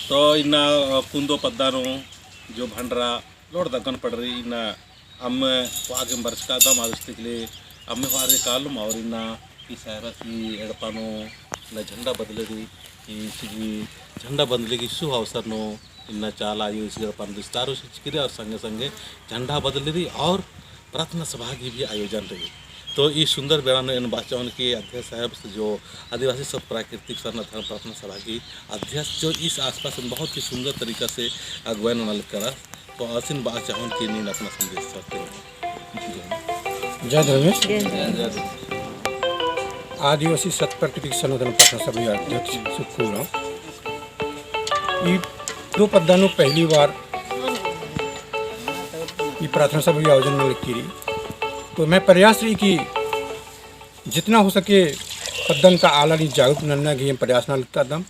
तो इन्ना कुंदो पद्दानो जो भंडरा लोड दक्कन पड़ रही इन्ना अम्मे वागे बरसका दम आदस्तिकले अम्मे वारे कालम और इन्ना ಈ ಸಾರಸಿ ಎಡಪಾನು ಇಲ್ಲ झंडा बदलेगी इसकी झंडा बदले की शुभ अवसर नो इन्ना चाल आयु इसके अपन विस्तार से और संगे संगे झंडा बदलेगी और प्रार्थना सभा की भी आयोजन रही। तो ये सुंदर बेड़ा इन बाचाओं के अध्यक्ष साहब जो आदिवासी सब प्राकृतिक सरना धर्म प्रार्थना सभा की अध्यक्ष जो इस आसपास में बहुत ही सुंदर तरीका से अगुवाई नल करा। तो असिन बाचाओं की नींद अपना संदेश करते हैं। जय धर्मेश। आदिवासी सत प्राकृतिक सनातन प्रार्थना सभा अध्यक्ष सुखपूरा ये दो पदानों पहली बार ये प्रार्थना सभा आयोजन में लिखी रही। तो मैं प्रयास रही कि जितना हो सके पदन का आला नहीं जागरूक नन्ना की प्रयास न लगता दम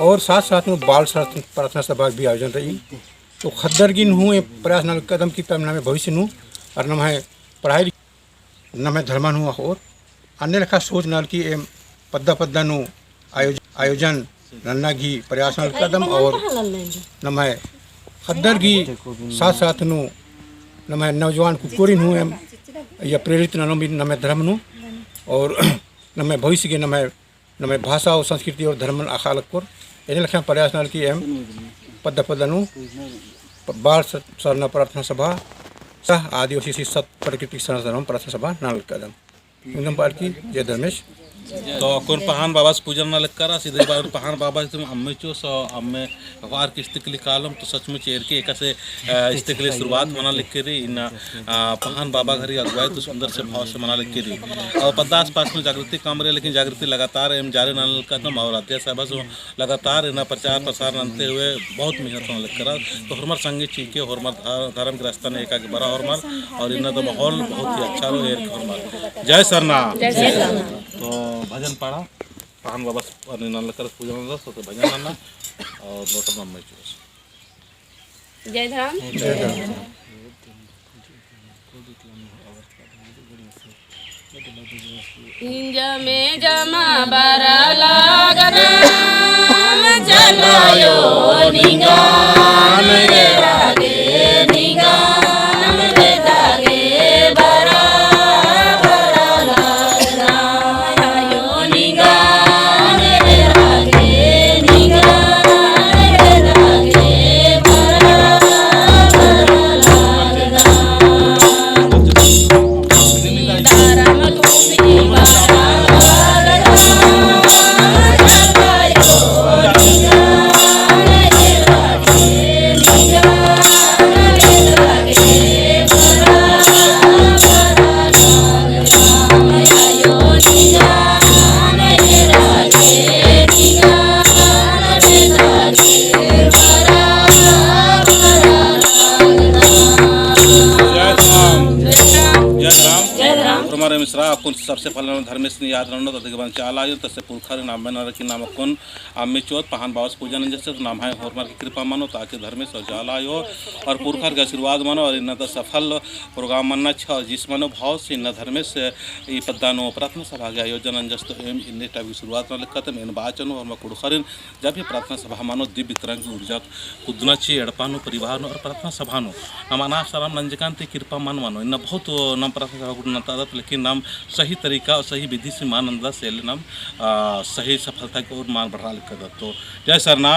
और साथ साथ में बाल प्रार्थना सभा भी आयोजन रही। तो खद्दर गिन हूँ प्रयास न कदम की न मैं भविष्य हूँ और न मैं पढ़ाई न मैं धर्मान हूँ और अन्य लेखा सोच नाल की एम पद्दा नु आयोजन नन्ना घी प्रयास नाल कदम और न मैं खद्दर घी साथ साथ नु न मैं नौजवान कुकुरिन हूँ एम या प्रेरित न मैं धर्म नु और न मैं भविष्य के न मैं भाषा और संस्कृति और धर्म आखालक को इन लेखा प्रयास नाल की एम पद्दा नु बाल सरना प्रार्थना सभा सह आदिवासी सत प्राकृतिक सरना प्रार्थना सभा नाल कदम एकदम पार की। जय धर्मेश। तो कौन पहान बाबा से पूजन ना लग करा सीधे बार पहान बाबा तुम अम्मे चो सो अम्मे वार की स्थिति कालम तो सचमुच एर के एक से स्थिति शुरुआत मना लिख के रही इन पहान बाबा घरी अगुवाई तो सुंदर से भाव से मना लिख के रही और पदास पास में जागृति कम रही लेकिन जागृति लगातार एम जारी नाल कदम और अध्यक्ष साहब से लगातार इन्हें प्रचार प्रसार आनते हुए बहुत मेहनत होने लग करा। तो हरमर संगे चीके हरमर धर्म के रास्ता ने एक आगे बड़ा हरमर और इन्हें तो माहौल बहुत ही अच्छा रहो एर हरमर। जय सरना। तो भजन पढ़ा पहान बाबा कर पूजन तो भजन आना और लोटन अम्मे चूस। जय धर्म। इंज में जमा बरा लागना चलायो निगान रे लागे निगान रे लागे बरा मिश्रा कुन सबसे पहले धर्मेश ने याद रखना तो बन चाल आयो तसे पुरखा नाम में न रखी नाम कुन आम्मे चौथ पहान बाबा पूजन जैसे तो नाम है होरमार की कृपा मानो ताकि धर्मेश और चाल आयो और पुरखा का आशीर्वाद मानो और इन तो सफल प्रोग्राम मानना छ जिस मनो भाव से इन धर्मेश ये पदानो प्रार्थना सभा के आयोजन जस्त एम इन टाइप की शुरुआत में लिखते इन बाचनो और कुड़खरिन जब भी प्रार्थना सभा मानो दिव्य तरह की ऊर्जा कुदना ची एड़पानो परिवार और प्रार्थना सभा नो नमाना सराम नंजकांत कृपा मान मानो इन बहुत नाम प्रार्थना सभा गुणता लेकिन नाम सही तरीका और सही विधि से मान अंदाज से नाम सही सफलता की ओर मान बढ़ा लिखा। तो जय सरना।